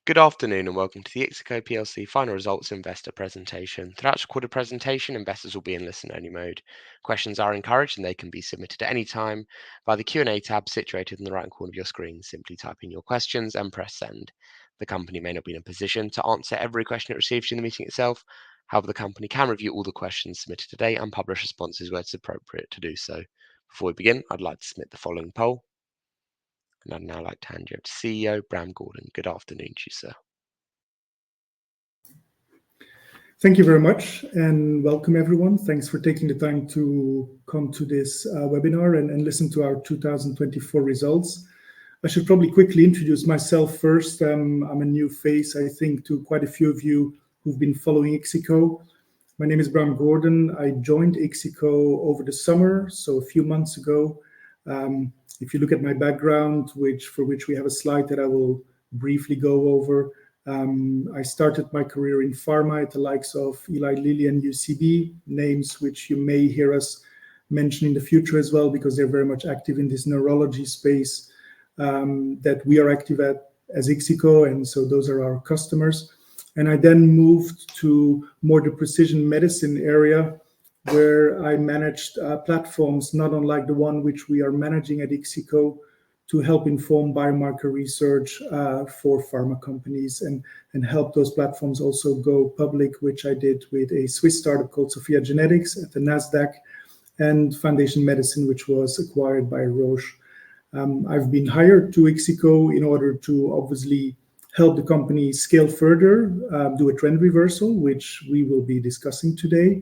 Good afternoon and welcome to the IXICO PLC final results investor presentation. Throughout the recorded presentation, investors will be in listen-only mode. Questions are encouraged and they can be submitted at any time via the Q&A tab situated in the right corner of your screen. Simply type in your questions and press send. The company may not be in a position to answer every question it receives during the meeting itself. However, the company can review all the questions submitted today and publish responses where it's appropriate to do so. Before we begin, I'd like to submit the following poll. And I'd now like to hand you over to CEO Bram Gordon. Good afternoon to you, sir. Thank you very much and welcome everyone. Thanks for taking the time to come to this webinar and listen to our 2024 results. I should probably quickly introduce myself first. I'm a new face, I think, to quite a few of you who've been following IXICO. My name is Bram Gordon. I joined IXICO over the summer, so a few months ago. If you look at my background, for which we have a slide that I will briefly go over, I started my career in pharma at the likes of Eli Lilly and UCB, names which you may hear us mention in the future as well, because they're very much active in this neurology space that we are active at as IXICO, and so those are our customers. And I then moved to more the precision medicine area, where I managed platforms not unlike the one which we are managing at IXICO to help inform biomarker research for pharma companies and help those platforms also go public, which I did with a Swiss startup called Sophia Genetics at the NASDAQ, and Foundation Medicine, which was acquired by Roche. I've been hired to IXICO in order to obviously help the company scale further, do a trend reversal, which we will be discussing today,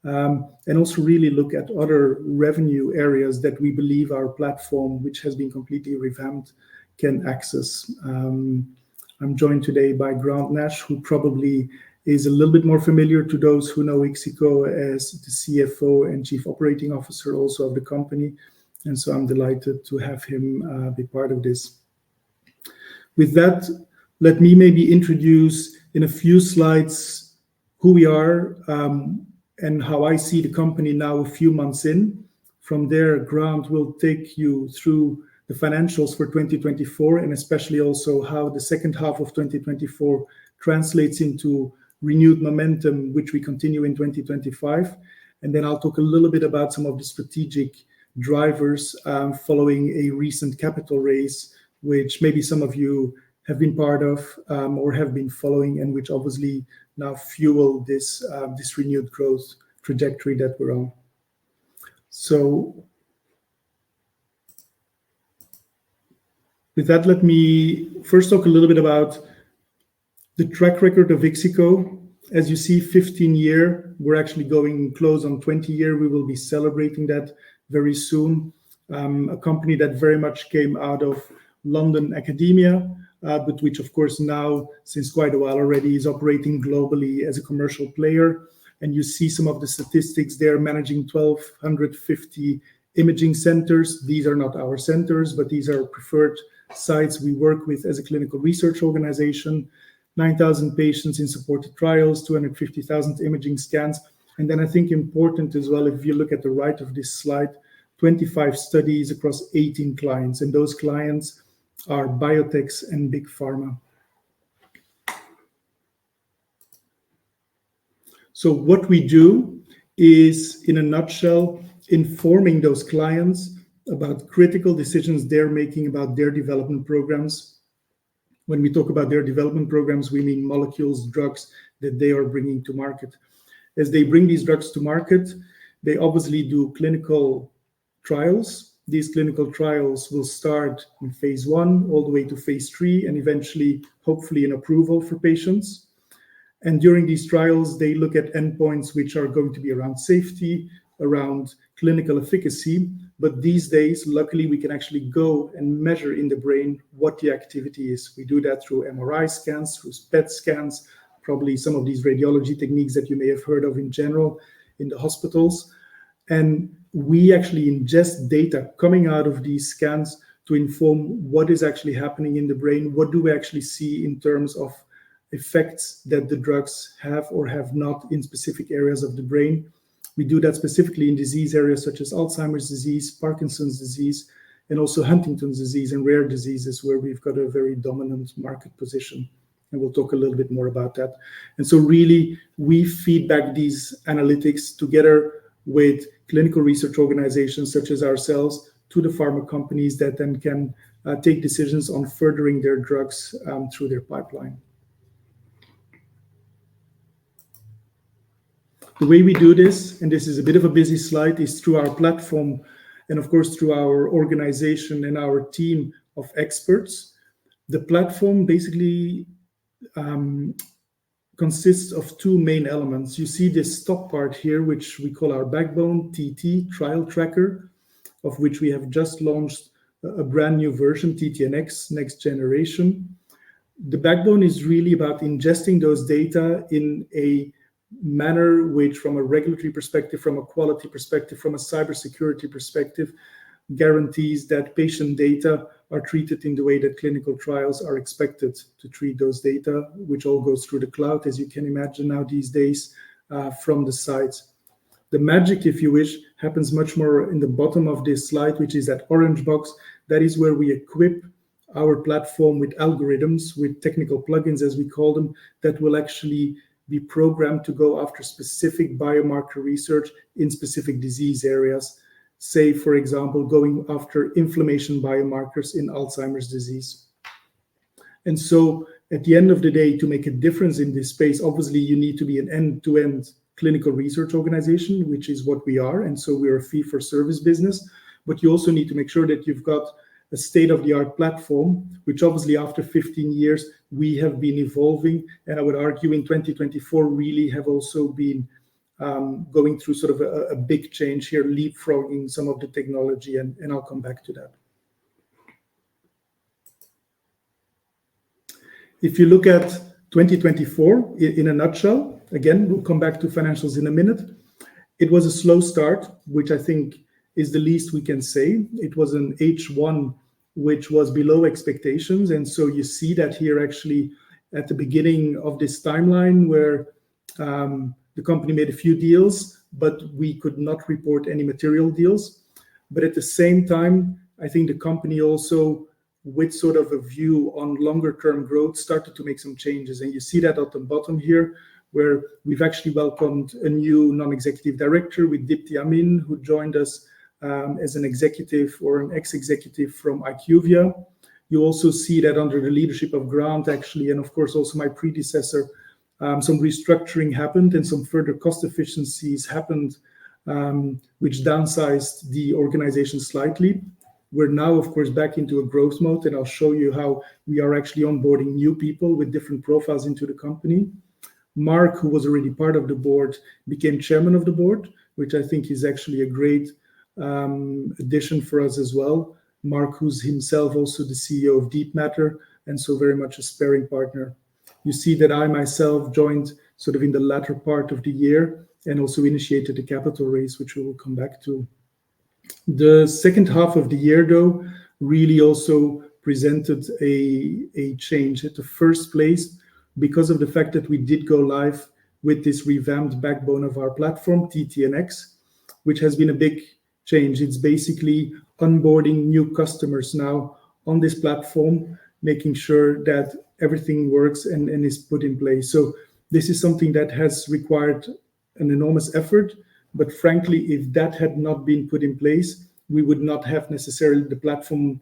and also really look at other revenue areas that we believe our platform, which has been completely revamped, can access. I'm joined today by Grant Nash, who probably is a little bit more familiar to those who know IXICO as the CFO and Chief Operating Officer also of the company. And so I'm delighted to have him be part of this. With that, let me maybe introduce in a few slides who we are, and how I see the company now a few months in. From there, Grant will take you through the financials for 2024, and especially also how the second half of 2024 translates into renewed momentum, which we continue in 2025. And then I'll talk a little bit about some of the strategic drivers following a recent capital raise, which maybe some of you have been part of or have been following, and which obviously now fuel this renewed growth trajectory that we're on. So with that, let me first talk a little bit about the track record of IXICO. As you see, 15-year, we're actually going close on 20-year. We will be celebrating that very soon. A company that very much came out of London academia, but which of course now, since quite a while already, is operating globally as a commercial player. And you see some of the statistics there, managing 1,250 imaging centers. These are not our centers, but these are preferred sites we work with as a clinical research organization. 9,000 patients in supported trials, 250,000 imaging scans. And then I think important as well, if you look at the right of this slide, 25 studies across 18 clients. And those clients are biotechs and big pharma. So what we do is, in a nutshell, informing those clients about critical decisions they're making about their development programs. When we talk about their development programs, we mean molecules, drugs that they are bringing to market. As they bring these drugs to market, they obviously do clinical trials. These clinical trials will start in phase 1 all the way to phase 3, and eventually, hopefully, an approval for patients. And during these trials, they look at endpoints which are going to be around safety, around clinical efficacy. But these days, luckily, we can actually go and measure in the brain what the activity is. We do that through MRI scans, through PET scans, probably some of these radiology techniques that you may have heard of in general in the hospitals. And we actually ingest data coming out of these scans to inform what is actually happening in the brain. What do we actually see in terms of effects that the drugs have or have not in specific areas of the brain? We do that specifically in disease areas such as Alzheimer's disease, Parkinson's disease, and also Huntington's disease and rare diseases, where we've got a very dominant market position. and we'll talk a little bit more about that. And so really, we feed back these analytics together with clinical research organizations such as ourselves to the pharma companies that then can take decisions on furthering their drugs through their pipeline. The way we do this, and this is a bit of a busy slide, is through our platform and of course through our organization and our team of experts. The platform basically consists of two main elements. You see this top part here, which we call our backbone, TT, Trial Tracker, of which we have just launched a brand new version, TTNX, next generation. The backbone is really about ingesting those data in a manner which, from a regulatory perspective, from a quality perspective, from a cybersecurity perspective, guarantees that patient data are treated in the way that clinical trials are expected to treat those data, which all goes through the cloud, as you can imagine now these days, from the sites. The magic, if you wish, happens much more in the bottom of this slide, which is that orange box. That is where we equip our platform with algorithms, with technical plugins, as we call them, that will actually be programmed to go after specific biomarker research in specific disease areas. Say, for example, going after inflammation biomarkers in Alzheimer's disease. And so at the end of the day, to make a difference in this space, obviously you need to be an end-to-end clinical research organization, which is what we are. And so we're a fee-for-service business. But you also need to make sure that you've got a state-of-the-art platform, which obviously after 15 years, we have been evolving. And I would argue in 2024 really have also been going through sort of a big change here, leapfrogging some of the technology, and I'll come back to that. If you look at 2024 in a nutshell, again, we'll come back to financials in a minute. It was a slow start, which I think is the least we can say. It was an H1 which was below expectations. And so you see that here actually at the beginning of this timeline where the company made a few deals, but we could not report any material deals. But at the same time, I think the company also, with sort of a view on longer term growth, started to make some changes. And you see that at the bottom here, where we've actually welcomed a new non-executive director with Dipti Amin, who joined us as an executive or an ex-executive from IQVIA. You also see that under the leadership of Grant, actually, and of course also my predecessor, some restructuring happened and some further cost efficiencies happened, which downsized the organization slightly. We're now, of course, back into a growth mode, and I'll show you how we are actually onboarding new people with different profiles into the company. Mark, who was already part of the board, became chairman of the board, which I think is actually a great addition for us as well. Mark, who's himself also the CEO of Deep Matter, and so very much a sparring partner. You see that I myself joined sort of in the latter part of the year and also initiated a capital raise, which we will come back to. The second half of the year, though, really also presented a change. At the first place, because of the fact that we did go live with this revamped backbone of our platform, TTNX, which has been a big change. It's basically onboarding new customers now on this platform, making sure that everything works and is put in place. So this is something that has required an enormous effort. But frankly, if that had not been put in place, we would not have necessarily the platform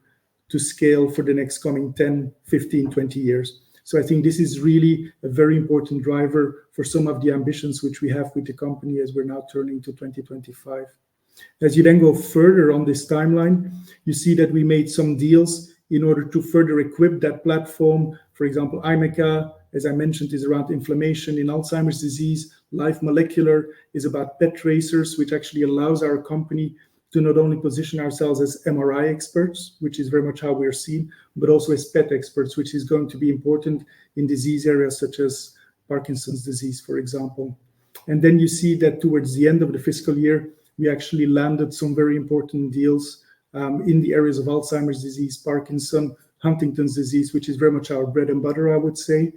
to scale for the next coming 10, 15, 20 years. So I think this is really a very important driver for some of the ambitions which we have with the company as we're now turning to 2025. As you then go further on this timeline, you see that we made some deals in order to further equip that platform. For example, IMECA, as I mentioned, is around inflammation in Alzheimer's disease. Life Molecular is about PET tracers, which actually allows our company to not only position ourselves as MRI experts, which is very much how we're seen, but also as PET experts, which is going to be important in disease areas such as Parkinson's disease, for example. And then you see that towards the end of the fiscal year, we actually landed some very important deals in the areas of Alzheimer's disease, Parkinson, Huntington's disease, which is very much our bread and butter, I would say.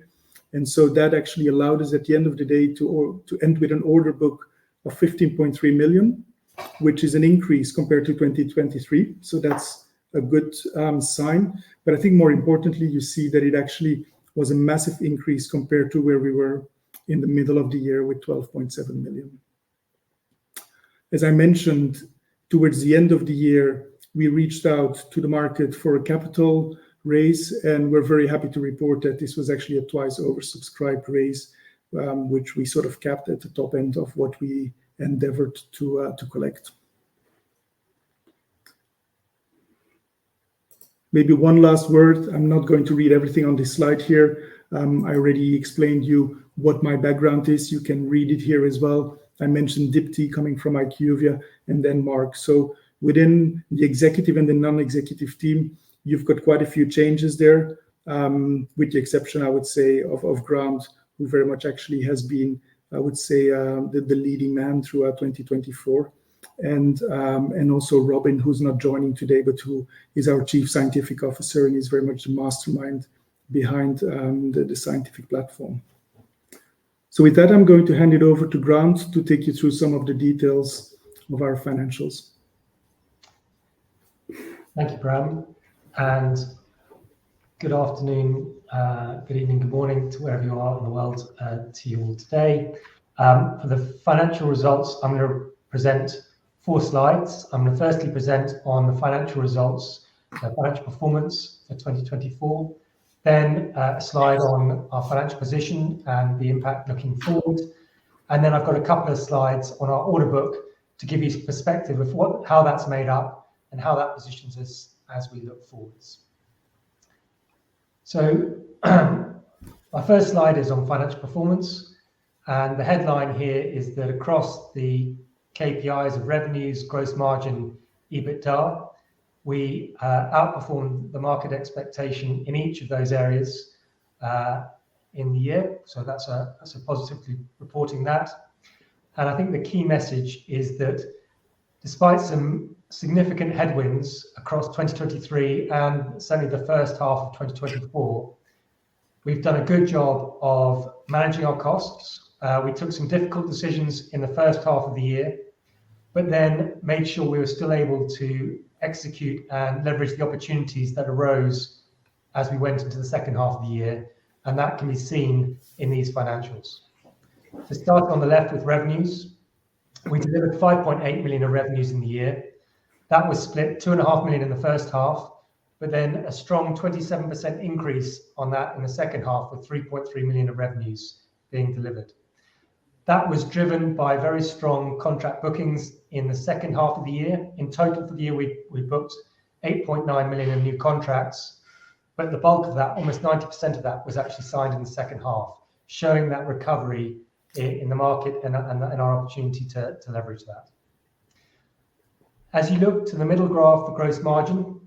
And so that actually allowed us at the end of the day to end with an order book of 15.3 million, which is an increase compared to 2023. So that's a good sign. But I think more importantly, you see that it actually was a massive increase compared to where we were in the middle of the year with 12.7 million. As I mentioned, towards the end of the year, we reached out to the market for a capital raise, and we're very happy to report that this was actually a twice oversubscribed raise, which we sort of capped at the top end of what we endeavored to collect. Maybe one last word. I'm not going to read everything on this slide here. I already explained you what my background is. You can read it here as well. I mentioned Dipti coming from IQVIA and then Mark. So within the executive and the non-executive team, you've got quite a few changes there, with the exception, I would say, of Grant, who very much actually has been, I would say, the leading man throughout 2024. And also Robin, who's not joining today, but who is our Chief Scientific Officer and is very much the mastermind behind the scientific platform. So with that, I'm going to hand it over to Grant to take you through some of the details of our financials. Thank you, Bram, and good afternoon, good evening, good morning to wherever you are in the world, to you all today. For the financial results, I'm going to present 4 slides. I'm going to firstly present on the financial results, the financial performance for 2024, then a slide on our financial position and the impact looking forward. And then I've got a couple of slides on our order book to give you perspective of how that's made up and how that positions us as we look forwards. So our first slide is on financial performance, and the headline here is that across the KPIs of revenues, gross margin, EBITDA, we outperformed the market expectation in each of those areas in the year. So that's a positively reporting that. And I think the key message is that despite some significant headwinds across 2023 and certainly the first half of 2024, we've done a good job of managing our costs. We took some difficult decisions in the first half of the year, but then made sure we were still able to execute and leverage the opportunities that arose as we went into the second half of the year, and that can be seen in these financials. To start on the left with revenues, we delivered 5.8 million of revenues in the year. That was split 2.5 million in the first half, but then a strong 27% increase on that in the second half, with 3.3 million of revenues being delivered. That was driven by very strong contract bookings in the second half of the year. In total for the year, we booked 8.9 million in new contracts, but the bulk of that, almost 90% of that, was actually signed in the second half, showing that recovery in the market and our opportunity to leverage that. As you look to the middle graph, the gross margin,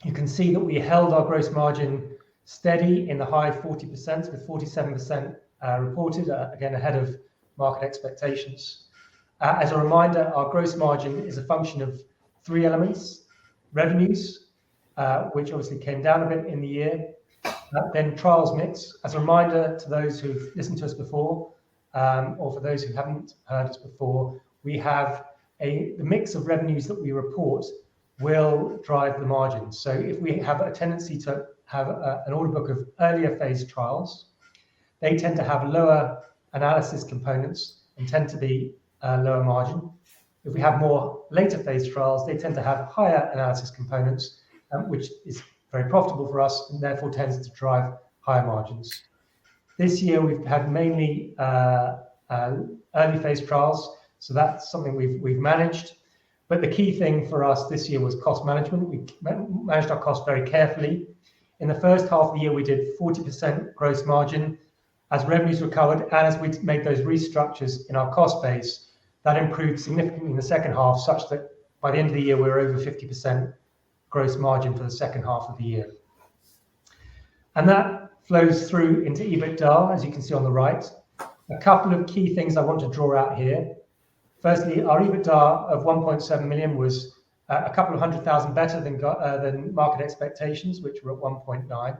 you can see that we held our gross margin steady in the high 40%, with 47% reported, again ahead of market expectations. As a reminder, our gross margin is a function of 3 elements: revenues, which obviously came down a bit in the year, then trials mix. As a reminder to those who've listened to us before, or for those who haven't heard us before, we have the mix of revenues that we report will drive the margin. So if we have a tendency to have an order book of earlier phase trials, they tend to have lower analysis components and tend to be lower margin. If we have more later phase trials, they tend to have higher analysis components, which is very profitable for us and therefore tends to drive higher margins. This year we've had mainly early phase trials, so that's something we've managed. But the key thing for us this year was cost management. We managed our costs very carefully. In the first half of the year, we did 40% gross margin. As revenues recovered and as we made those restructures in our cost base, that improved significantly in the second half, such that by the end of the year, we were over 50% gross margin for the second half of the year. And that flows through into EBITDA, as you can see on the right. A couple of key things I want to draw out here. Firstly, our EBITDA of 1.7 million was a couple of 100,000 better than market expectations, which were at 1.9.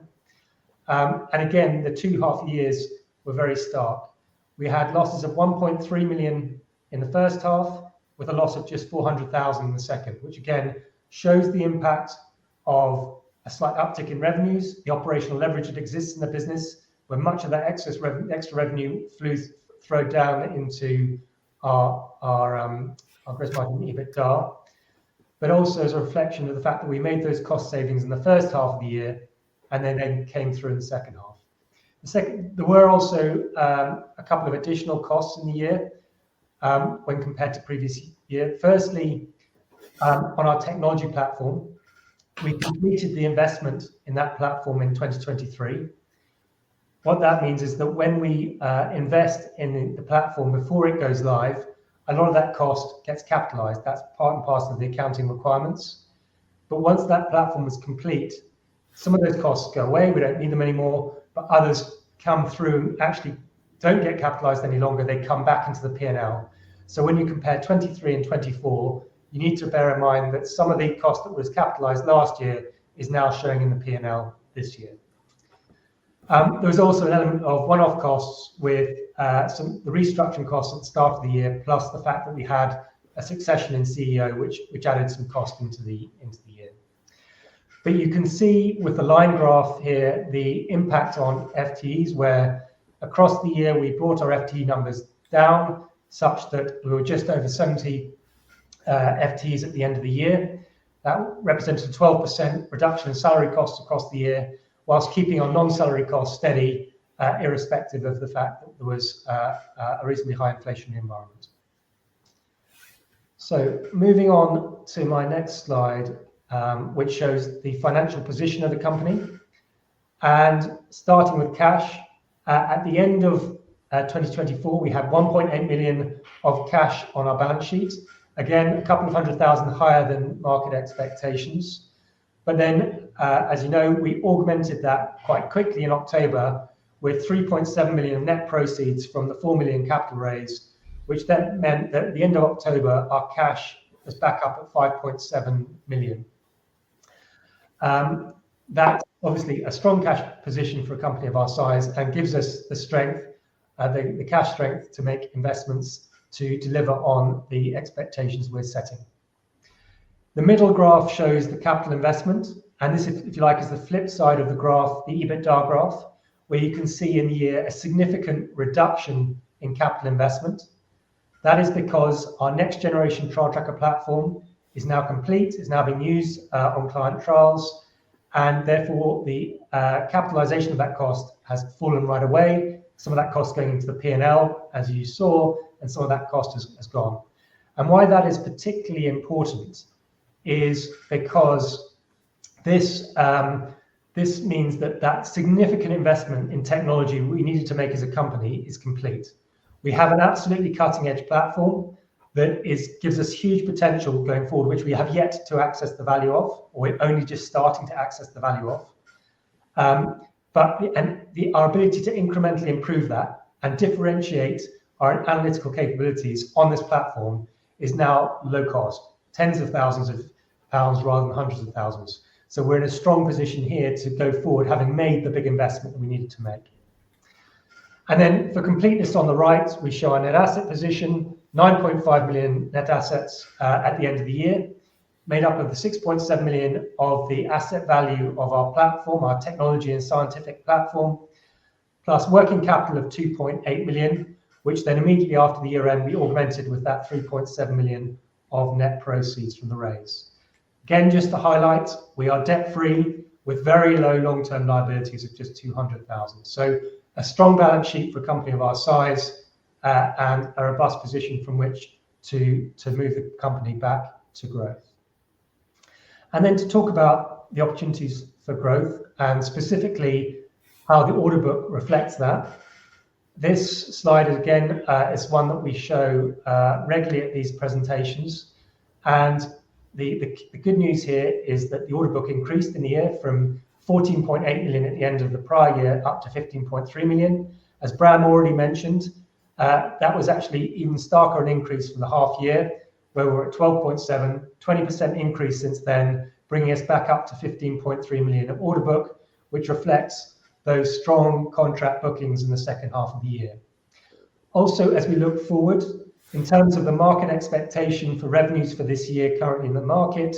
And again, the 2 half years were very stark. We had losses of 1.3 million in the first half, with a loss of just 400,000 in the second, which again shows the impact of a slight uptick in revenues, the operational leverage that exists in the business, where much of that extra revenue flowed down into our gross margin EBITDA, but also as a reflection of the fact that we made those cost savings in the first half of the year, and then came through in the second half. There were also a couple of additional costs in the year when compared to previous year. Firstly, on our technology platform, we completed the investment in that platform in 2023. What that means is that when we invest in the platform before it goes live, a lot of that cost gets capitalized. That's part and parcel of the accounting requirements. But once that platform is complete, some of those costs go away, we don't need them anymore, but others come through and actually don't get capitalized any longer, they come back into the P&L. So when you compare 23 and 24, you need to bear in mind that some of the cost that was capitalized last year is now showing in the P&L this year. There was also an element of one-off costs with the restructuring costs at the start of the year, plus the fact that we had a succession in CEO, which added some cost into the year. But you can see with the line graph here the impact on FTEs, where across the year we brought our FTE numbers down such that we were just over 70 FTEs at the end of the year. That represented a 12% reduction in salary costs across the year, whilst keeping our non-salary costs steady, irrespective of the fact that there was a reasonably high inflationary environment. So moving on to my next slide, which shows the financial position of the company. And starting with cash, at the end of 2024, we had 1.8 million of cash on our balance sheet. Again, a couple of 100,000 higher than market expectations. But then, as you know, we augmented that quite quickly in October with 3.7 million of net proceeds from the 4 million capital raise, which then meant that at the end of October, our cash was back up at 5.7 million. That's obviously a strong cash position for a company of our size and gives us the strength, the cash strength to make investments to deliver on the expectations we're setting. The middle graph shows the capital investment, and this, if you like, is the flip side of the graph, the EBITDA graph, where you can see in the year a significant reduction in capital investment. That is because our next generation trial tracker platform is now complete, is now being used on client trials, and therefore the capitalization of that cost has fallen right away. Some of that cost going into the P&L, as you saw, and some of that cost has gone. And why that is particularly important is because this means that significant investment in technology we needed to make as a company is complete. We have an absolutely cutting edge platform that gives us huge potential going forward, which we have yet to access the value of, or we're only just starting to access the value of. Our ability to incrementally improve that and differentiate our analytical capabilities on this platform is now low cost, tens of thousands of pounds rather than hundreds of thousands. So we're in a strong position here to go forward, having made the big investment that we needed to make. And then for completeness on the right, we show our net asset position, 9.5 million net assets at the end of the year, made up of the 6.7 million of the asset value of our platform, our technology and scientific platform, plus working capital of 2.8 million, which then immediately after the year end, we augmented with that 3.7 million of net proceeds from the raise. Again, just to highlight, we are debt free with very low long-term liabilities of just 200,000. So a strong balance sheet for a company of our size and a robust position from which to move the company back to growth. And then to talk about the opportunities for growth and specifically how the order book reflects that. This slide again is one that we show regularly at these presentations. And the good news here is that the order book increased in the year from 14.8 million at the end of the prior year up to 15.3 million. As Bram already mentioned, that was actually even starker an increase from the half year, where we're at 12.7, 20% increase since then, bringing us back up to 15.3 million of order book, which reflects those strong contract bookings in the second half of the year. Also, as we look forward, in terms of the market expectation for revenues for this year currently in the market,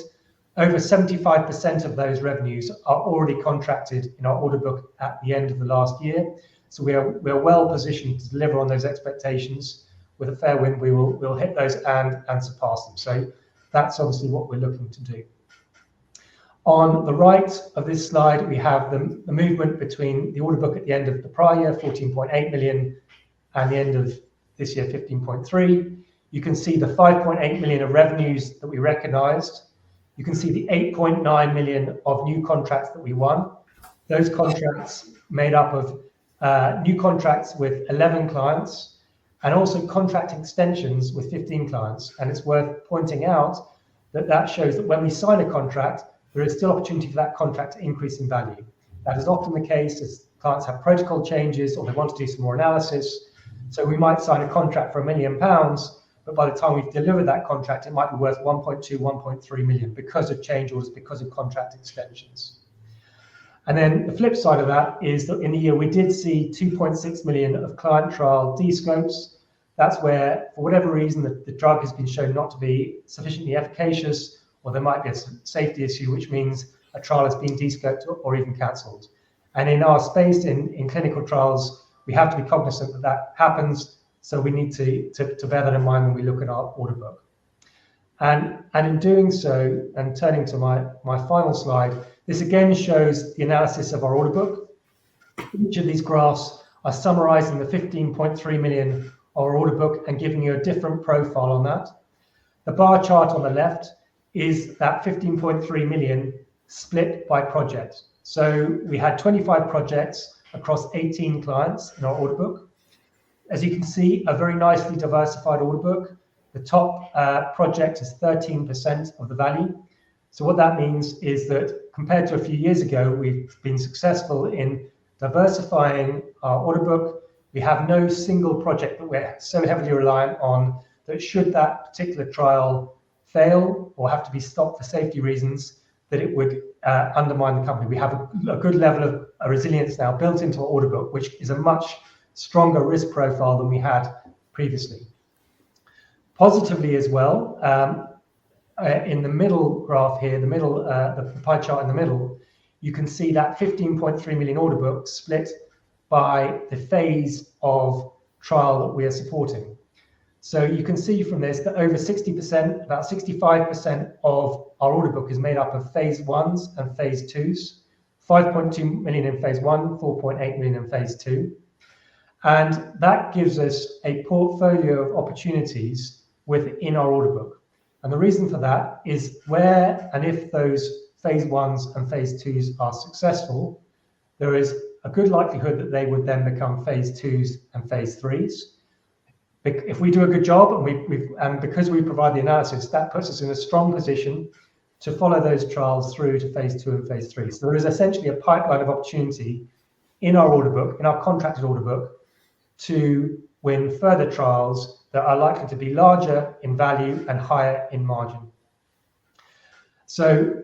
over 75% of those revenues are already contracted in our order book at the end of the last year. So we are well positioned to deliver on those expectations. With a fair wind, we'll hit those and surpass them. So that's obviously what we're looking to do. On the right of this slide, we have the movement between the order book at the end of the prior year, 14.8 million, and the end of this year, 15.3. You can see the 5.8 million of revenues that we recognized. You can see the 8.9 million of new contracts that we won. Those contracts made up of new contracts with 11 clients, and also contract extensions with 15 clients. And it's worth pointing out that that shows that when we sign a contract, there is still opportunity for that contract to increase in value. That is often the case as clients have protocol changes or they want to do some more analysis. So we might sign a contract for £1 million, but by the time we've delivered that contract, it might be worth 1.2, 1.3 million because of change orders, because of contract extensions. And then the flip side of that is that in the year we did see 2.6 million of client trial descopes. That's where, for whatever reason, the drug has been shown not to be sufficiently efficacious, or there might be a safety issue, which means a trial has been descoped or even cancelled. And in our space, in clinical trials, we have to be cognizant that that happens. So we need to bear that in mind when we look at our order book. And in doing so, and turning to my final slide, this again shows the analysis of our order book. Each of these graphs are summarizing the 15.3 million of our order book and giving you a different profile on that. The bar chart on the left is that 15.3 million split by project. So we had 25 projects across 18 clients in our order book. As you can see, a very nicely diversified order book. The top project is 13% of the value. So what that means is that compared to a few years ago, we've been successful in diversifying our order book. We have no single project that we're so heavily reliant on that should that particular trial fail or have to be stopped for safety reasons, that it would undermine the company. We have a good level of resilience now built into our order book, which is a much stronger risk profile than we had previously. Positively as well, in the middle graph here, the pie chart in the middle, you can see that 15.3 million order book split by the phase of trial that we are supporting. So you can see from this that over 60%, about 65% of our order book is made up of phase ones and phase twos, 5.2 million in phase one, 4.8 million in phase two. And that gives us a portfolio of opportunities within our order book. And the reason for that is where and if those phase ones and phase twos are successful, there is a good likelihood that they would then become phase twos and phase threes. If we do a good job and because we provide the analysis, that puts us in a strong position to follow those trials through to phase two and phase three. So there is essentially a pipeline of opportunity in our order book, in our contracted order book, to win further trials that are likely to be larger in value and higher in margin. So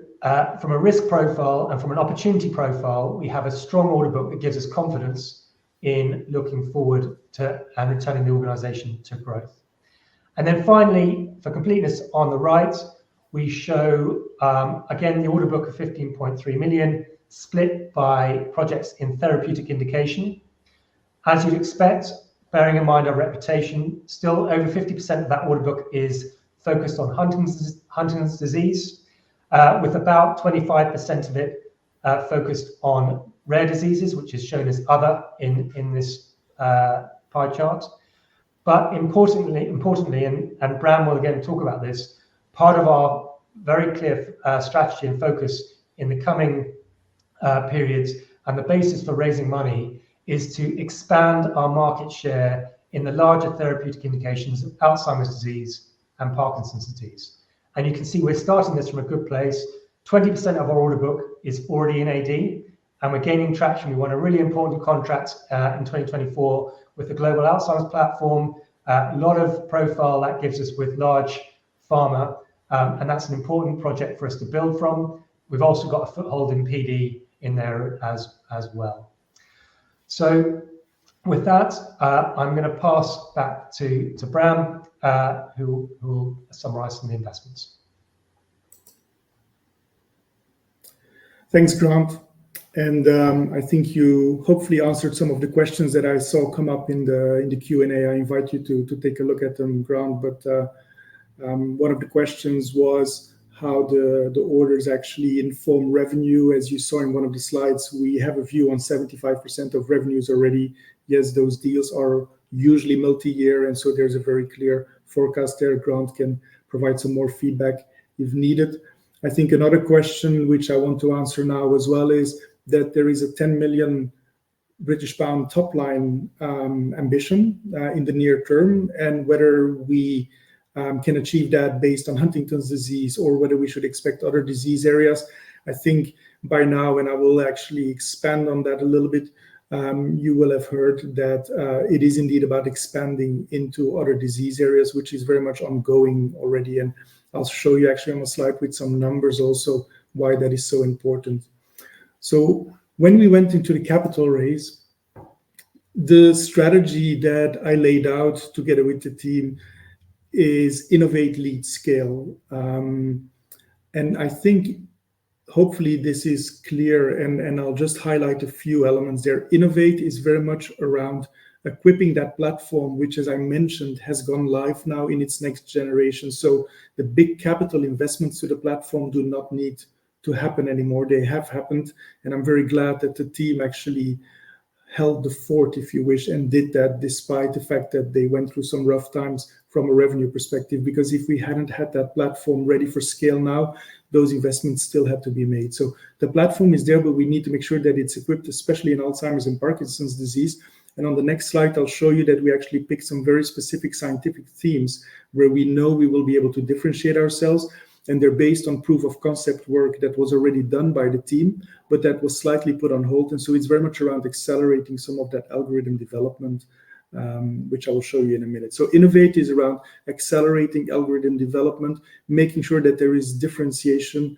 from a risk profile and from an opportunity profile, we have a strong order book that gives us confidence in looking forward to and returning the organization to growth. And then finally, for completeness on the right, we show, again, the order book of 15.3 million split by projects in therapeutic indication. As you'd expect, bearing in mind our reputation, still over 50% of that order book is focused on Huntington's disease, with about 25% of it focused on rare diseases, which is shown as other in this pie chart. But importantly, and Bram will again talk about this, part of our very clear strategy and focus in the coming periods and the basis for raising money is to expand our market share in the larger therapeutic indications of Alzheimer's disease and Parkinson's disease. And you can see we're starting this from a good place. 20% of our order book is already in AD, and we're gaining traction. We won a really important contract in 2024 with the Global Alzheimer's Platform. A lot of profile that gives us with large pharma, and that's an important project for us to build from. We've also got a foothold in PD in there as well. So with that, I'm going to pass back to Bram, who will summarize some of the investments. Thanks, Grant. And I think you hopefully answered some of the questions that I saw come up in the Q&A. I invite you to take a look at them, Grant. But one of the questions was how the orders actually inform revenue. As you saw in one of the slides, we have a view on 75% of revenues already. Yes, those deals are usually multi-year, and so there's a very clear forecast there. Grant can provide some more feedback if needed. I think another question which I want to answer now as well is that there is a 10 million British pound top line ambition in the near term, and whether we can achieve that based on Huntington's disease or whether we should expect other disease areas. I think by now, and I will actually expand on that a little bit, you will have heard that it is indeed about expanding into other disease areas, which is very much ongoing already. And I'll show you actually on a slide with some numbers also why that is so important. So when we went into the capital raise, the strategy that I laid out together with the team is innovate, lead, scale. And I think hopefully this is clear, and I'll just highlight a few elements there. Innovate is very much around equipping that platform, which, as I mentioned, has gone live now in its next generation. So the big capital investments to the platform do not need to happen anymore. They have happened, and I'm very glad that the team actually held the fort, if you wish, and did that despite the fact that they went through some rough times from a revenue perspective, because if we hadn't had that platform ready for scale now, those investments still had to be made. So the platform is there, but we need to make sure that it's equipped, especially in Alzheimer's and Parkinson's disease. And on the next slide, I'll show you that we actually picked some very specific scientific themes where we know we will be able to differentiate ourselves. And they're based on proof of concept work that was already done by the team, but that was slightly put on hold. And so it's very much around accelerating some of that algorithm development, which I will show you in a minute. So innovate is around accelerating algorithm development, making sure that there is differentiation,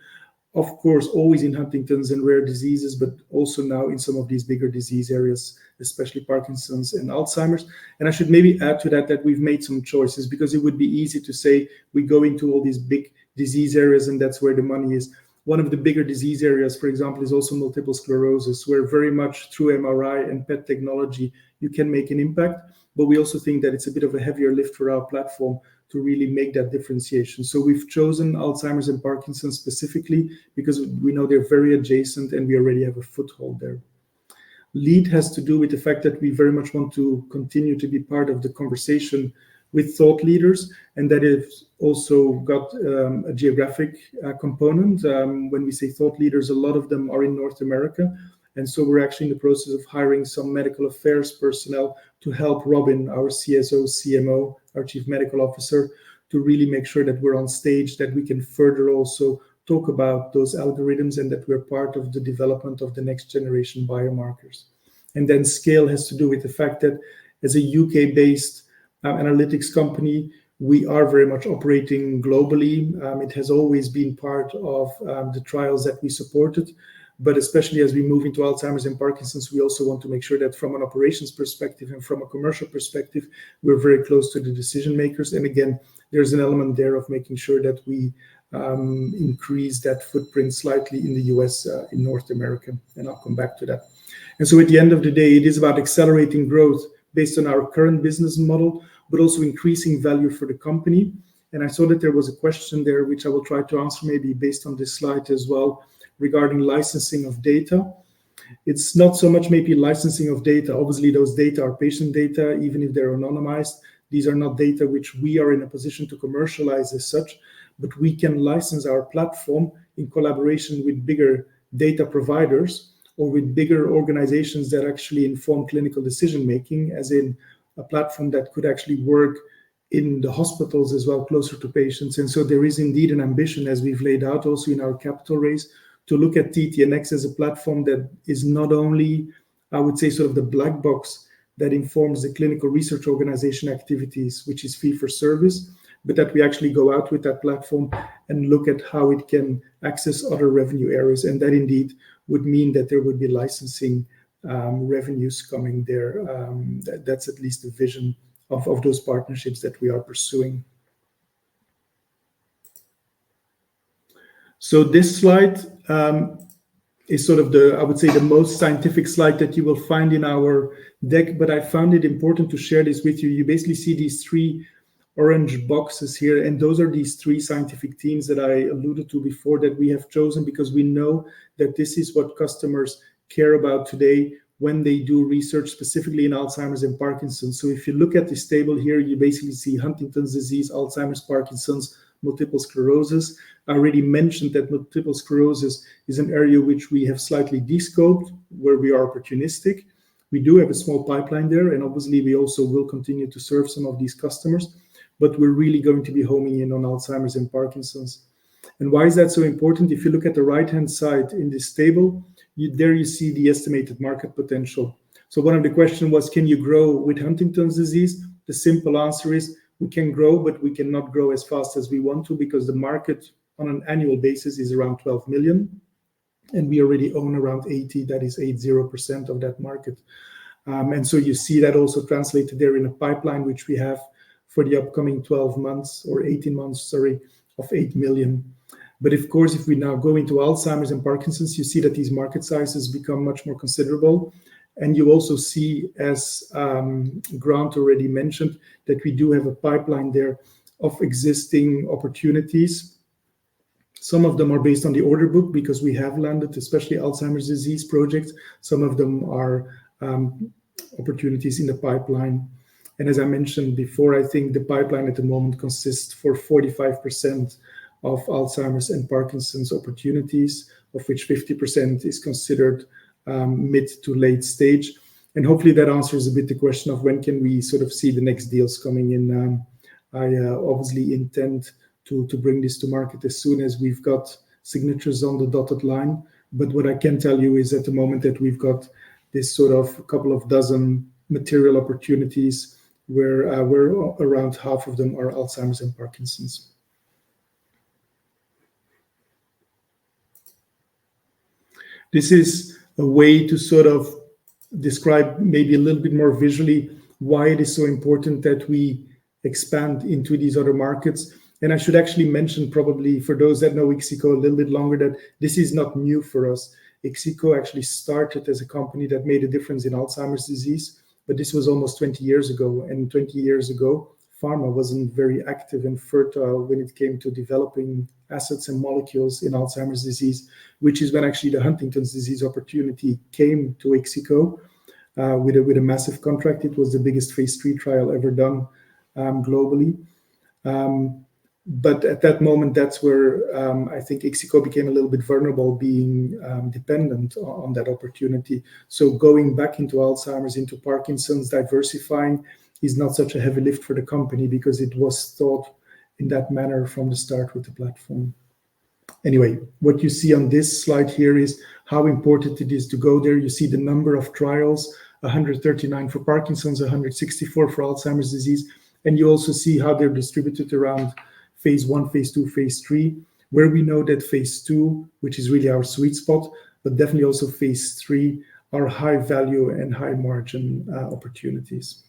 of course, always in Huntington's and rare diseases, but also now in some of these bigger disease areas, especially Parkinson's and Alzheimer's. And I should maybe add to that we've made some choices, because it would be easy to say we go into all these big disease areas and that's where the money is. One of the bigger disease areas, for example, is also multiple sclerosis, where very much through MRI and PET technology, you can make an impact. But we also think that it's a bit of a heavier lift for our platform to really make that differentiation. So we've chosen Alzheimer's and Parkinson's specifically because we know they're very adjacent and we already have a foothold there. Lead has to do with the fact that we very much want to continue to be part of the conversation with thought leaders, and that is also got a geographic component. When we say thought leaders, a lot of them are in North America. And so we're actually in the process of hiring some medical affairs personnel to help Robin, our CSO, CMO, our Chief Medical Officer, to really make sure that we're on stage, that we can further also talk about those algorithms and that we're part of the development of the next generation biomarkers. And then scale has to do with the fact that as a UK-based analytics company, we are very much operating globally. It has always been part of the trials that we supported. But especially as we move into Alzheimer's and Parkinson's, we also want to make sure that from an operations perspective and from a commercial perspective, we're very close to the decision makers. And again, there's an element there of making sure that we increase that footprint slightly in the US, in North America. And I'll come back to that. And so at the end of the day, it is about accelerating growth based on our current business model, but also increasing value for the company. And I saw that there was a question there, which I will try to answer maybe based on this slide as well, regarding licensing of data. It's not so much maybe licensing of data. Obviously, those data are patient data, even if they're anonymized. These are not data which we are in a position to commercialize as such, but we can license our platform in collaboration with bigger data providers or with bigger organizations that actually inform clinical decision-making, as in a platform that could actually work in the hospitals as well, closer to patients. And so there is indeed an ambition, as we've laid out also in our capital raise, to look at TTNX as a platform that is not only, I would say, sort of the black box that informs the clinical research organization activities, which is fee for service, but that we actually go out with that platform and look at how it can access other revenue areas. And that indeed would mean that there would be licensing revenues coming there. That's at least the vision of those partnerships that we are pursuing. So this slide is sort of the, I would say, the most scientific slide that you will find in our deck, but I found it important to share this with you. You basically see these three orange boxes here, and those are these three scientific teams that I alluded to before that we have chosen because we know that this is what customers care about today when they do research specifically in Alzheimer's and Parkinson's. So if you look at this table here, you basically see Huntington's disease, Alzheimer's, Parkinson's, multiple sclerosis. I already mentioned that multiple sclerosis is an area which we have slightly descoped, where we are opportunistic. We do have a small pipeline there, and obviously we also will continue to serve some of these customers, but we're really going to be homing in on Alzheimer's and Parkinson's. And why is that so important? If you look at the right-hand side in this table, there you see the estimated market potential. So one of the questions was, can you grow with Huntington's disease? The simple answer is, we can grow, but we cannot grow as fast as we want to because the market on an annual basis is around 12 million. And we already own around 80, that is 80% of that market. And so you see that also translated there in a pipeline, which we have for the upcoming 12 months or 18 months, sorry, of 8 million. But of course, if we now go into Alzheimer's and Parkinson's, you see that these market sizes become much more considerable. And you also see, as Grant already mentioned, that we do have a pipeline there of existing opportunities. Some of them are based on the order book because we have landed, especially Alzheimer's disease projects. Some of them are opportunities in the pipeline. And as I mentioned before, I think the pipeline at the moment consists for 45% of Alzheimer's and Parkinson's opportunities, of which 50% is considered mid to late stage. And hopefully that answers a bit the question of when can we sort of see the next deals coming in. I obviously intend to bring this to market as soon as we've got signatures on the dotted line. But what I can tell you is at the moment that we've got this sort of couple of dozen material opportunities where around half of them are Alzheimer's and Parkinson's. This is a way to sort of describe maybe a little bit more visually why it is so important that we expand into these other markets. And I should actually mention, probably for those that know IXICO a little bit longer, that this is not new for us. IXICO actually started as a company that made a difference in Alzheimer's disease, but this was almost 20 years ago. And 20 years ago, pharma wasn't very active and fertile when it came to developing assets and molecules in Alzheimer's disease, which is when actually the Huntington's disease opportunity came to IXICO with a massive contract. It was the biggest phase 3 trial ever done globally. But at that moment, that's where I think IXICO became a little bit vulnerable, being dependent on that opportunity. So going back into Alzheimer's, into Parkinson's, diversifying is not such a heavy lift for the company because it was thought in that manner from the start with the platform. Anyway, what you see on this slide here is how important it is to go there. You see the number of trials, 139 for Parkinson's, 164 for Alzheimer's disease. And you also see how they're distributed around phase 1, phase 2, phase 3, where we know that phase 2, which is really our sweet spot, but definitely also phase 3 are high value and high margin opportunities.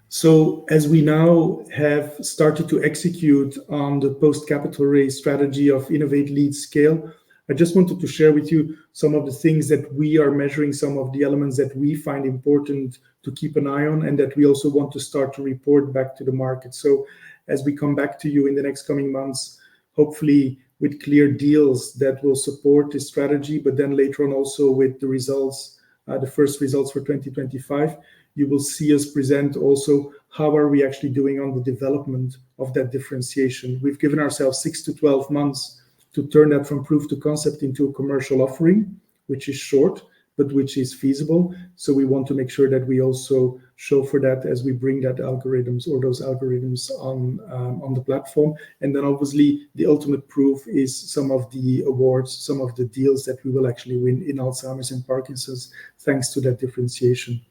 So as we now have started to execute on the post-capital raise strategy of Innovate, Lead, Scale, I just wanted to share with you some of the things that we are measuring, some of the elements that we find important to keep an eye on, and that we also want to start to report back to the market. So as we come back to you in the next coming months, hopefully with clear deals that will support this strategy, but then later on also with the results, the first results for 2025, you will see us present also how are we actually doing on the development of that differentiation. We've given ourselves 6 to 12 months to turn that from proof to concept into a commercial offering, which is short, but which is feasible. So we want to make sure that we also show for that as we bring that algorithms or those algorithms on the platform. And then obviously the ultimate proof is some of the awards, some of the deals that we will actually win in Alzheimer's and Parkinson's, thanks to that differentiation.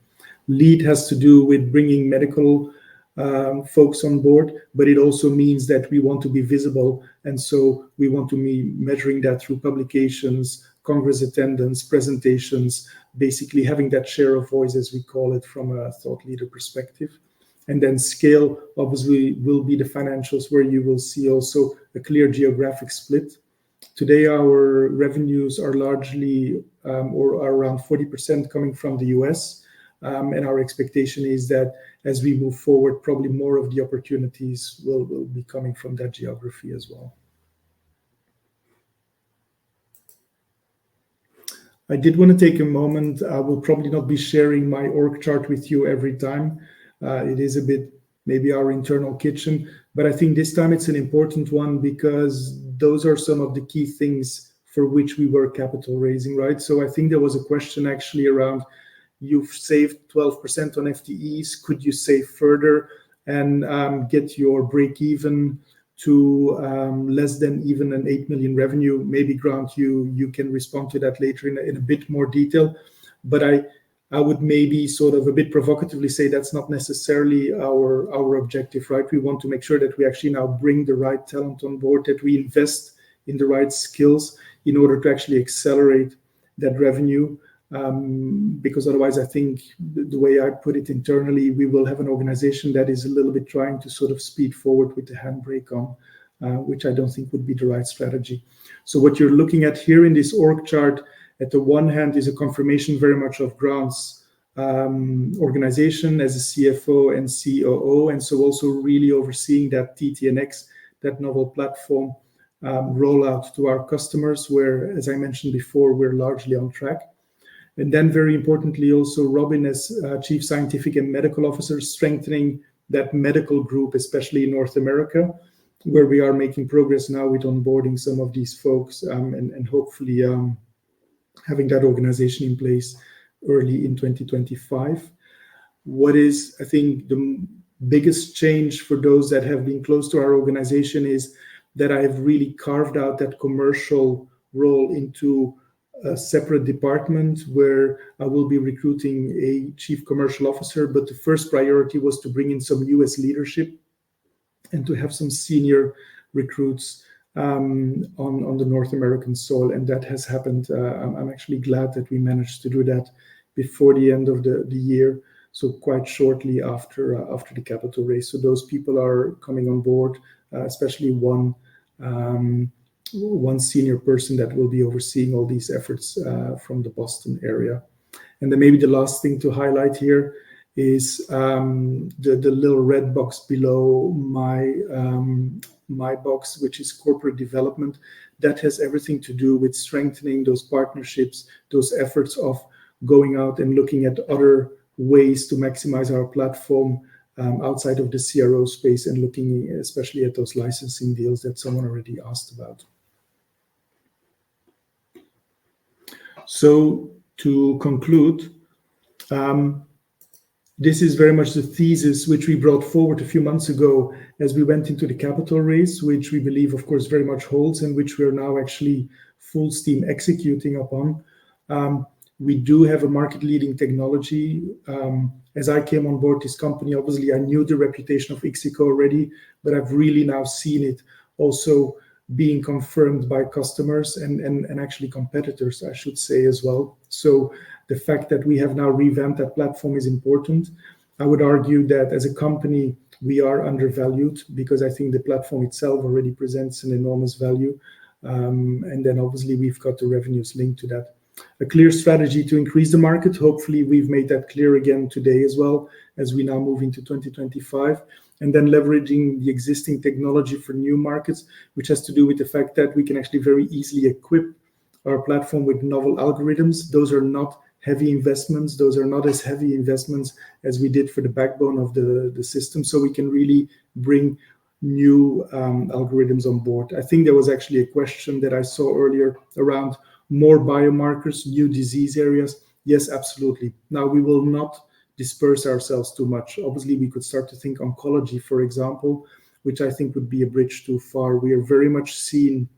Lead has to do with bringing medical folks on board, but it also means that we want to be visible. And so we want to be measuring that through publications, Congress attendance, presentations, basically having that share of voice, as we call it, from a thought leader perspective. And then scale, obviously, will be the financials, where you will see also a clear geographic split. Today, our revenues are largely or are around 40% coming from the US. And our expectation is that as we move forward, probably more of the opportunities will be coming from that geography as well. I did want to take a moment. I will probably not be sharing my org chart with you every time. It is a bit maybe our internal kitchen, but I think this time it's an important one because those are some of the key things for which we were capital raising, right? So I think there was a question actually around, you've saved 12% on FTEs, could you save further and get your break even to less than even an 8 million revenue? Maybe Grant, you can respond to that later in a bit more detail. But I would maybe sort of a bit provocatively say that's not necessarily our objective, right? We want to make sure that we actually now bring the right talent on board, that we invest in the right skills in order to actually accelerate that revenue. Because otherwise, I think the way I put it internally, we will have an organization that is a little bit trying to sort of speed forward with the handbrake on, which I don't think would be the right strategy. So what you're looking at here in this org chart, at the one hand, is a confirmation very much of Grant's organization as a CFO and COO, and so also really overseeing that TTNX, that novel platform rollout to our customers, where, as I mentioned before, we're largely on track. And then very importantly, also Robin as Chief Scientific and Medical Officer, strengthening that medical group, especially in North America, where we are making progress now with onboarding some of these folks and hopefully having that organization in place early in 2025. What is, I think, the biggest change for those that have been close to our organization is that I have really carved out that commercial role into a separate department where I will be recruiting a chief commercial officer, but the first priority was to bring in some US leadership and to have some senior recruits on the North American soil, and that has happened. I'm actually glad that we managed to do that before the end of the year, so quite shortly after the capital raise. So those people are coming on board, especially one senior person that will be overseeing all these efforts from the Boston area. And then maybe the last thing to highlight here is the little red box below my box, which is corporate development. That has everything to do with strengthening those partnerships, those efforts of going out and looking at other ways to maximize our platform outside of the CRO space, and looking especially at those licensing deals that someone already asked about. So to conclude, this is very much the thesis which we brought forward a few months ago as we went into the capital raise, which we believe, of course, very much holds, and which we are now actually full steam executing upon. We do have a market-leading technology. As I came on board this company, obviously I knew the reputation of IXICO already, but I've really now seen it also being confirmed by customers and actually competitors, I should say, as well. So the fact that we have now revamped that platform is important. I would argue that as a company, we are undervalued because I think the platform itself already presents an enormous value. And then obviously we've got the revenues linked to that. A clear strategy to increase the market. Hopefully we've made that clear again today as well, as we now move into 2025. And then leveraging the existing technology for new markets, which has to do with the fact that we can actually very easily equip our platform with novel algorithms. Those are not heavy investments. Those are not as heavy investments as we did for the backbone of the system. So we can really bring new algorithms on board. I think there was actually a question that I saw earlier around more biomarkers, new disease areas. Yes, absolutely. Now we will not disperse ourselves too much. Obviously, we could start to think oncology, for example, which I think would be a bridge too far. We are very much seen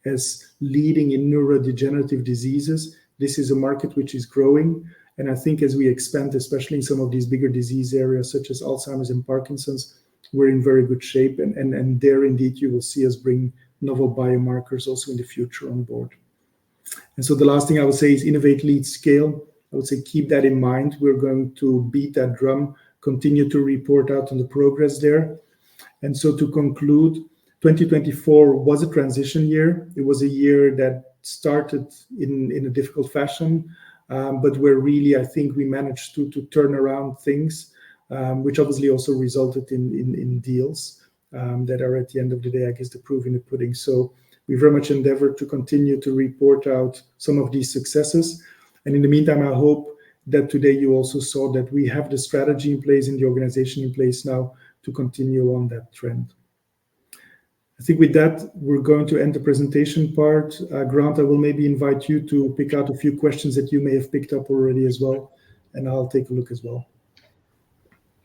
as leading in neurodegenerative diseases. This is a market which is growing. And I think as we expand, especially in some of these bigger disease areas, such as Alzheimer's and Parkinson's, we're in very good shape. And there indeed, you will see us bring novel biomarkers also in the future on board. And so the last thing I would say is innovate, lead, scale. I would say keep that in mind. We're going to beat that drum, continue to report out on the progress there. And so to conclude, 2024 was a transition year. It was a year that started in a difficult fashion, but where really I think we managed to turn around things, which obviously also resulted in deals that are at the end of the day, I guess, the proof in the pudding. So we very much endeavor to continue to report out some of these successes. And in the meantime, I hope that today you also saw that we have the strategy in place and the organization in place now to continue on that trend. I think with that, we're going to end the presentation part. Grant, I will maybe invite you to pick out a few questions that you may have picked up already as well, and I'll take a look as well.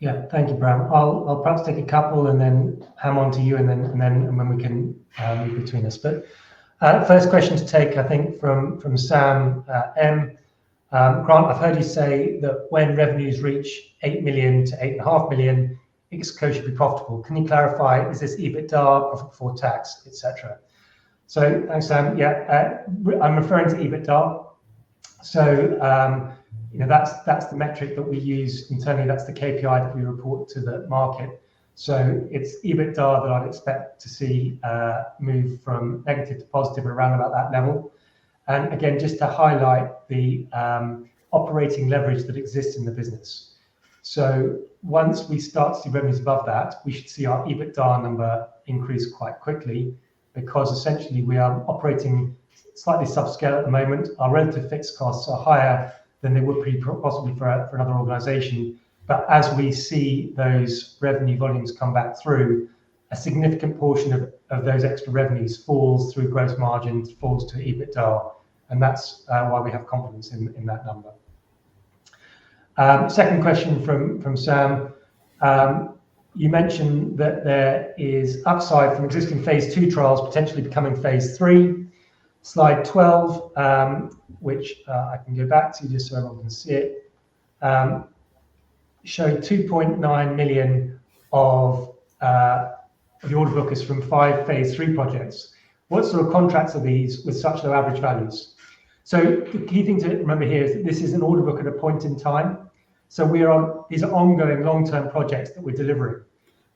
Yeah, thank you, Bram. I'll perhaps take a couple and then hand on to you, and then we can move between us. But first question to take, I think, from Sam M. Grant, I've heard you say that when revenues reach 8 million to 8.5 million, IXICO should be profitable. Can you clarify, is this EBITDA, profit before tax, etc.? So thanks, Sam. Yeah, I'm referring to EBITDA. So that's the metric that we use internally. That's the KPI that we report to the market. So it's EBITDA that I'd expect to see move from negative to positive around about that level. And again, just to highlight the operating leverage that exists in the business. So once we start to see revenues above that, we should see our EBITDA number increase quite quickly, because essentially we are operating slightly subscale at the moment. Our relative fixed costs are higher than they would be possibly for another organization. But as we see those revenue volumes come back through, a significant portion of those extra revenues falls through gross margins, falls to EBITDA. And that's why we have confidence in that number. Second question from Sam. You mentioned that there is upside from existing phase 2 trials potentially becoming phase 3. Slide 12, which I can go back to just so everyone can see it, showed 2.9 million of the order book is from 5 phase 3 projects. What sort of contracts are these with such low average values? So the key thing to remember here is that this is an order book at a point in time. So these are ongoing long-term projects that we're delivering.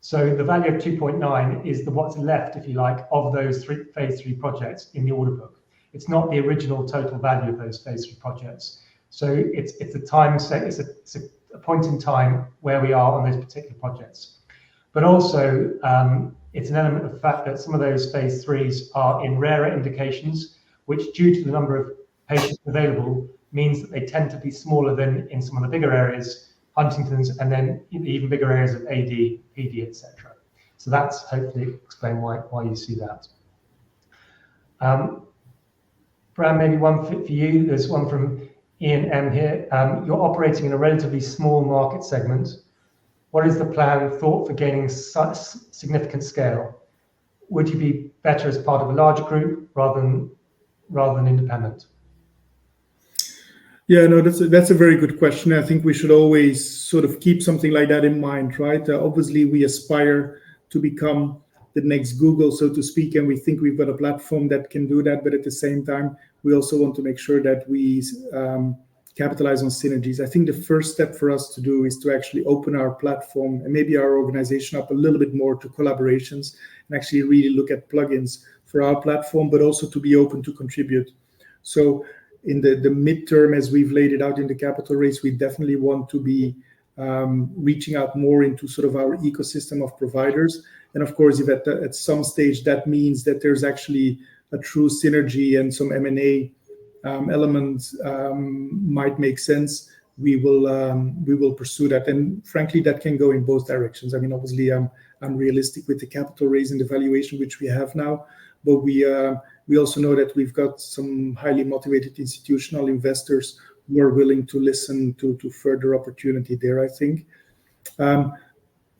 So the value of 2.9 is what's left, if you like, of those phase 3 projects in the order book. It's not the original total value of those phase 3 projects. So it's a time set, it's a point in time where we are on those particular projects. But also, it's an element of the fact that some of those phase 3s are in rarer indications, which, due to the number of patients available, means that they tend to be smaller than in some of the bigger areas, Huntington's, and then even bigger areas of AD, PD, etc. So that's hopefully explain why you see that. Bram, maybe one for you. There's one from Ian M here. You're operating in a relatively small market segment. What is the plan thought for gaining such significant scale? Would you be better as part of a larger group rather than independent? Yeah, no, that's a very good question. I think we should always sort of keep something like that in mind, right? Obviously, we aspire to become the next Google, so to speak, and we think we've got a platform that can do that. But at the same time, we also want to make sure that we capitalize on synergies. I think the first step for us to do is to actually open our platform and maybe our organization up a little bit more to collaborations and actually really look at plugins for our platform, but also to be open to contribute. So in the midterm, as we've laid it out in the capital raise, we definitely want to be reaching out more into sort of our ecosystem of providers. And of course, if at some stage that means that there's actually a true synergy and some M&A elements might make sense, we will pursue that. And frankly, that can go in both directions. I mean, obviously, I'm realistic with the capital raise and the valuation which we have now, but we also know that we've got some highly motivated institutional investors who are willing to listen to further opportunity there, I think.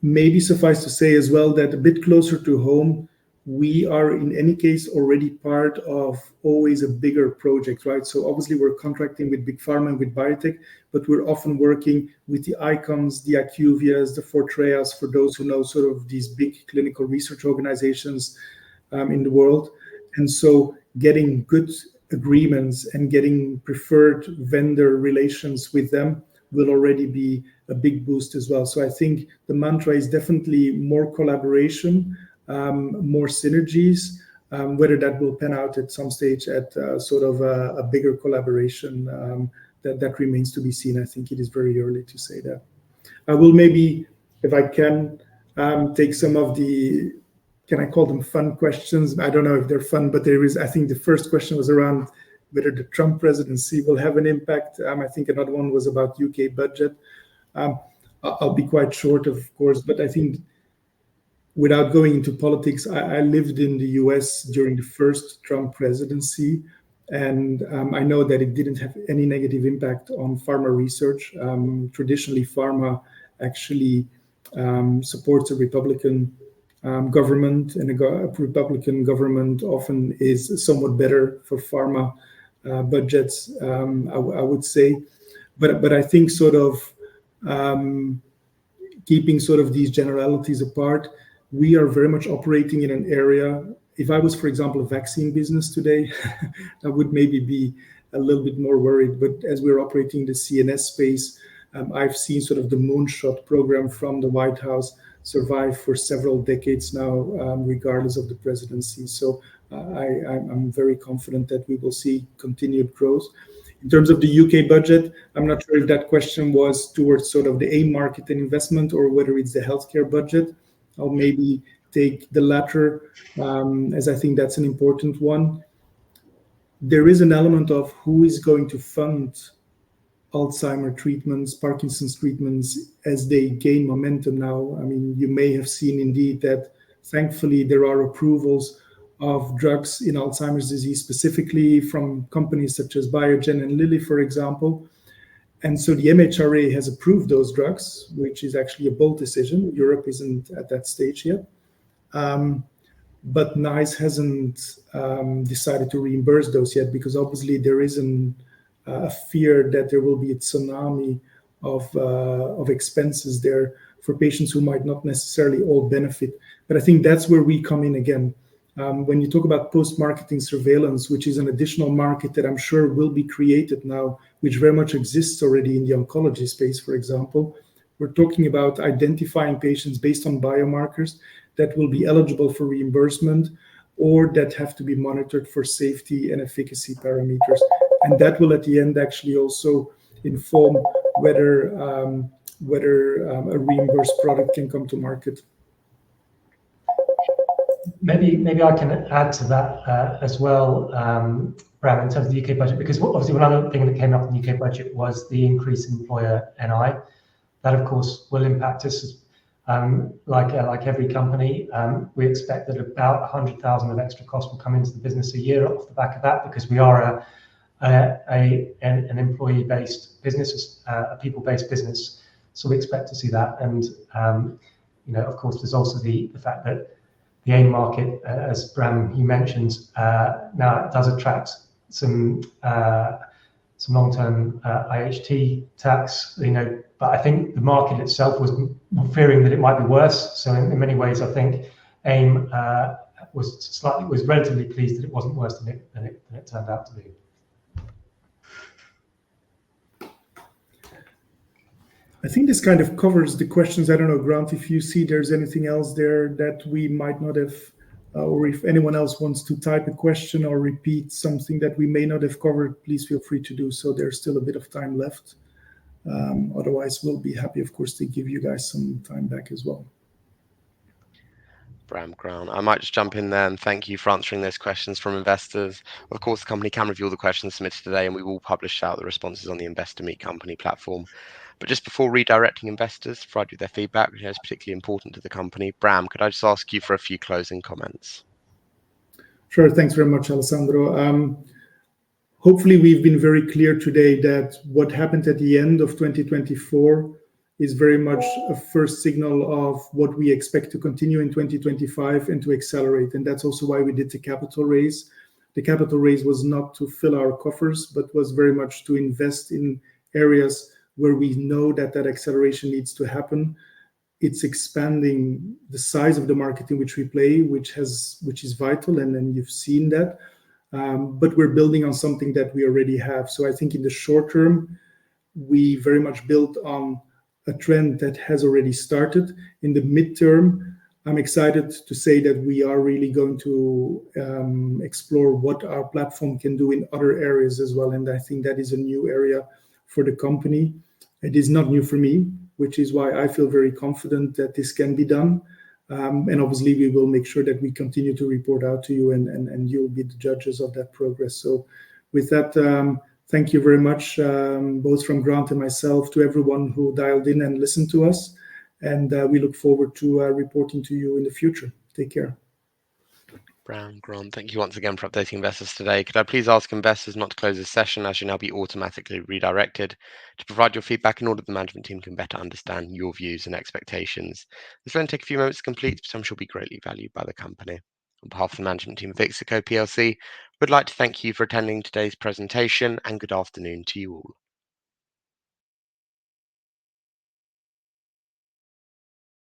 Maybe suffice to say as well that a bit closer to home, we are in any case already part of always a bigger project, right? So obviously we're contracting with big pharma and with biotech, but we're often working with the ICONs, the IQVIAs, the Fortreas, for those who know sort of these big clinical research organizations in the world. And so getting good agreements and getting preferred vendor relations with them will already be a big boost as well. So I think the mantra is definitely more collaboration, more synergies. Whether that will pan out at some stage at sort of a bigger collaboration, that remains to be seen. I think it is very early to say that. I will maybe, if I can, take some of the, can I call them fun questions? I don't know if they're fun, but there is, I think the first question was around whether the Trump presidency will have an impact. I think another one was about UK budget. I'll be quite short, of course, but I think without going into politics, I lived in the US during the first Trump presidency, and I know that it didn't have any negative impact on pharma research. Traditionally, pharma actually supports a Republican government, and a Republican government often is somewhat better for pharma budgets, I would say. But I think sort of keeping sort of these generalities apart, we are very much operating in an area. If I was, for example, a vaccine business today, I would maybe be a little bit more worried. But as we're operating the CNS space, I've seen sort of the moonshot program from the White House survive for several decades now, regardless of the presidency. So I'm very confident that we will see continued growth. In terms of the UK budget, I'm not sure if that question was towards sort of the AIM market and investment or whether it's the healthcare budget. I'll maybe take the latter, as I think that's an important one. There is an element of who is going to fund Alzheimer treatments, Parkinson's treatments as they gain momentum now. I mean, you may have seen indeed that thankfully there are approvals of drugs in Alzheimer's disease, specifically from companies such as Biogen and Lilly, for example. And so the MHRA has approved those drugs, which is actually a bold decision. Europe isn't at that stage yet. But NICE hasn't decided to reimburse those yet, because obviously there is a fear that there will be a tsunami of expenses there for patients who might not necessarily all benefit. But I think that's where we come in again. When you talk about post-marketing surveillance, which is an additional market that I'm sure will be created now, which very much exists already in the oncology space, for example, we're talking about identifying patients based on biomarkers that will be eligible for reimbursement or that have to be monitored for safety and efficacy parameters. And that will at the end actually also inform whether a reimbursed product can come to market. Maybe I can add to that as well, Bram, in terms of the UK budget, because obviously one other thing that came up in the UK budget was the increase in employer NI. That, of course, will impact us. Like every company, we expect that about 100,000 of extra costs will come into the business a year off the back of that, because we are an employee-based business, a people-based business. So we expect to see that. And, of course, there's also the fact that the AIM market, as Bram, you mentioned, now it does attract some long-term IHT tax, but I think the market itself was fearing that it might be worse. So in many ways, I think AIM was relatively pleased that it wasn't worse than it turned out to be. I think this kind of covers the questions. I don't know, Grant, if you see there's anything else there that we might not have, or if anyone else wants to type a question or repeat something that we may not have covered, please feel free to do so. There's still a bit of time left. Otherwise, we'll be happy, of course, to give you guys some time back as well. Bram, Grant, I might just jump in there and thank you for answering those questions from investors. Of course, the company can review all the questions submitted today, and we will publish out the responses on the Investor Meet Company platform. But just before redirecting investors to provide you their feedback, which is particularly important to the company, Bram, could I just ask you for a few closing comments? Sure. Thanks very much, Alessandro. Hopefully, we've been very clear today that what happened at the end of 2024 is very much a first signal of what we expect to continue in 2025 and to accelerate. And that's also why we did the capital raise. The capital raise was not to fill our coffers, but was very much to invest in areas where we know that acceleration needs to happen. It's expanding the size of the market in which we play, which is vital, and then you've seen that. But we're building on something that we already have. So I think in the short term, we very much built on a trend that has already started. In the midterm, I'm excited to say that we are really going to explore what our platform can do in other areas as well. And I think that is a new area for the company. It is not new for me, which is why I feel very confident that this can be done. And obviously, we will make sure that we continue to report out to you, and you'll be the judges of that progress. So with that, thank you very much, both from Grant and myself, to everyone who dialed in and listened to us. And we look forward to reporting to you in the future. Take care. Brown, Grant, thank you once again for updating investors today. Could I please ask investors not to close this session, as you'll now be automatically redirected to provide your feedback in order that the management team can better understand your views and expectations. This will only take a few moments to complete, but I'm sure will be greatly valued by the company. On behalf of the management team of IXICO PLC, we'd like to thank you for attending today's presentation, and good afternoon to you all.